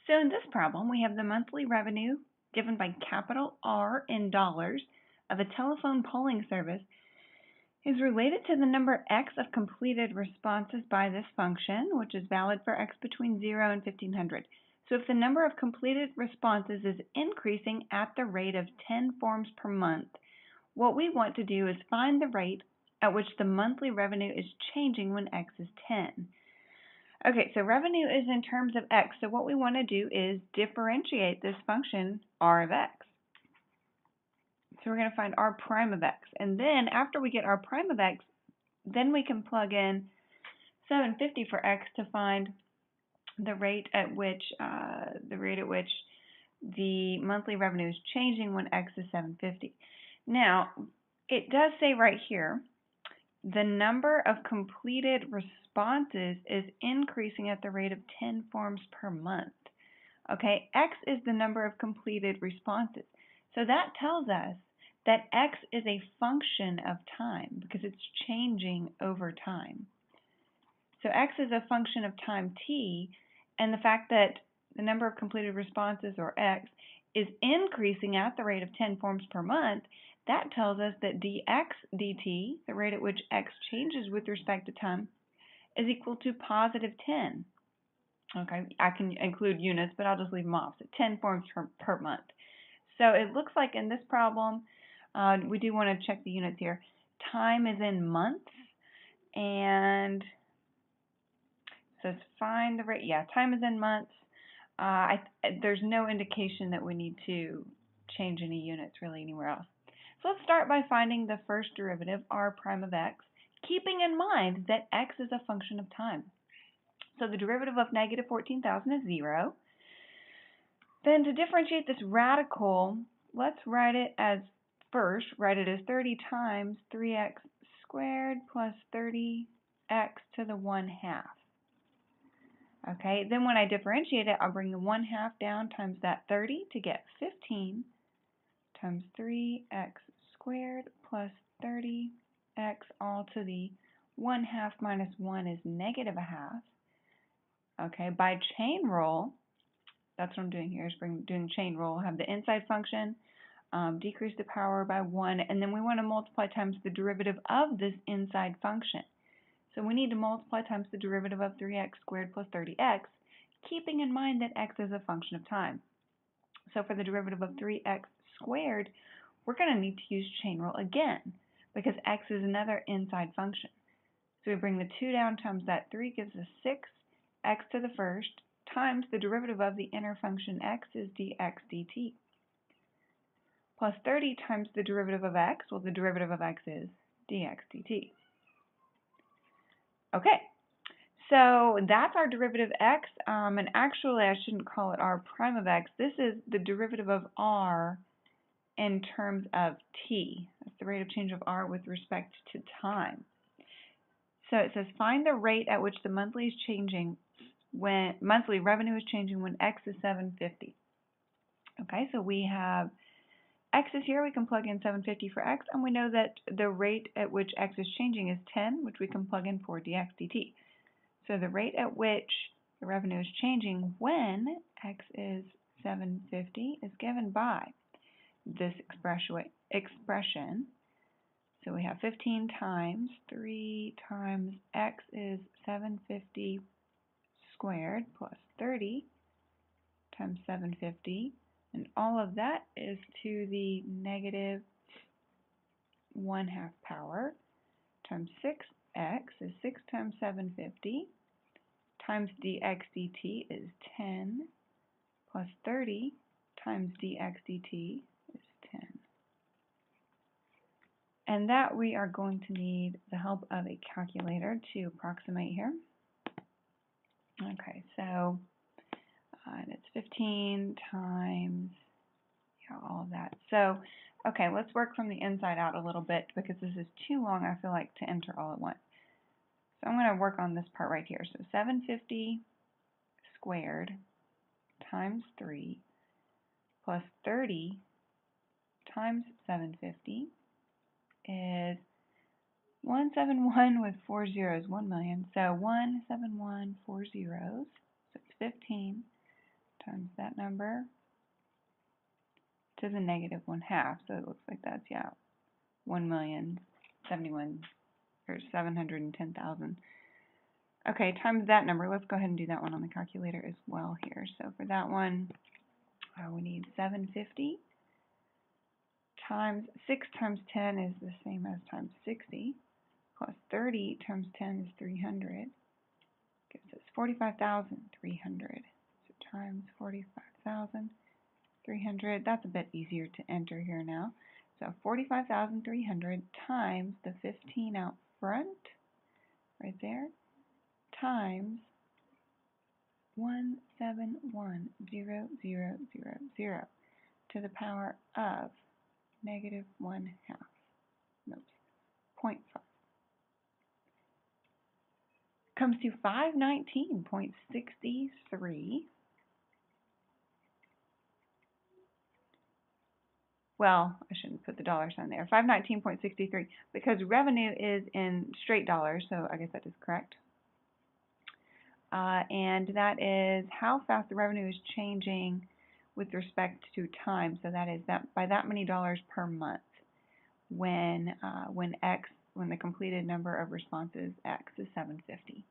So in this problem, we have the monthly revenue given by capital R in dollars of a telephone polling service is related to the number x of completed responses by this function, which is valid for x between 0 and 1500. So if the number of completed responses is increasing at the rate of 10 forms per month, what we want to do is find the rate at which the monthly revenue is changing when x is 10. Okay, so revenue is in terms of x, so what we want to do is differentiate this function r of x. So we're going to find r prime of x, and then after we get r prime of x, then we can plug in 750 for x to find the rate at which the monthly revenue is changing when x is 750. Now, it does say right here, the number of completed responses is increasing at the rate of 10 forms per month. Okay, x is the number of completed responses. So that tells us that x is a function of time because it's changing over time. So x is a function of time t, and the fact that the number of completed responses, or x, is increasing at the rate of 10 forms per month, that tells us that dx dt, the rate at which x changes with respect to time, is equal to positive 10. Okay, I can include units, but I'll just leave them off. So 10 forms per month. So it looks like in this problem, we do want to check the units here. Time is in months, and so let's find the rate. Yeah, time is in months. There's no indication that we need to change any units really anywhere else. So let's start by finding the first derivative, r prime of x, keeping in mind that x is a function of time. So the derivative of negative 14,000 is 0. Then to differentiate this radical, let's write it as 30 times 3x squared plus 30x to the 1/2. Okay, then when I differentiate it, I'll bring the 1/2 down times that 30 to get 15 times 3x squared plus 30x all to the 1/2 minus 1 is negative 1/2. Okay, by chain rule, that's what I'm doing here, is doing chain rule. Have the inside function, decrease the power by 1, and then we want to multiply times the derivative of this inside function. So we need to multiply times the derivative of 3x squared plus 30x, keeping in mind that x is a function of time. So for the derivative of 3x squared, we're going to need to use chain rule again, because x is another inside function. So we bring the 2 down times that 3 gives us 6x to the first, times the derivative of the inner function x is dx dt, plus 30 times the derivative of x, well the derivative of x is dx dt. Okay, so that's our derivative x, and actually I shouldn't call it r prime of x. This is the derivative of r in terms of t. That's the rate of change of r with respect to time. So it says find the rate at which the monthly revenue is changing when x is 750. Okay, so we have x is here, we can plug in 750 for x, and we know that the rate at which x is changing is 10, which we can plug in for dx dt. So the rate at which the revenue is changing when x is 750 is given by this expression. So we have 15 times 3 times x is 750 squared plus 30 times 750. And all of that is to the negative 1/2 power times 6x is 6 times 750 times dx dt is 10 plus 30 times dx dt is 10. And that we are going to need the help of a calculator to approximate here. Okay, so and it's 15 times, all of that. So, okay, let's work from the inside out a little bit because this is too long, I feel like, to enter all at once. So I'm going to work on this part right here. So 750 squared times 3 plus 30 times 750 is 171 with 4 zeros, 1 million. So 171, 4 zeros. So it's 15 times that number to the negative 1/2. So it looks like that's, yeah, 1,071,000 or 710,000. Okay, times that number. Let's go ahead and do that one on the calculator as well here. So for that one, we need 750 times 6 times 10 is the same as times 60, plus 30 times 10 is 300. Gives us 45,300. So times 45,300. That's a bit easier to enter here now. So 45,300 times the 15 out front, right there, times 171,000 to the power of negative 1/2. Oops, 0.5. Comes to 519.63. Well, I shouldn't put the dollar sign there. 519.63 because revenue is in straight dollars, so I guess that is correct. And that is how fast the revenue is changing with respect to time. So that is that by that many dollars per month when the completed number of responses X is 750.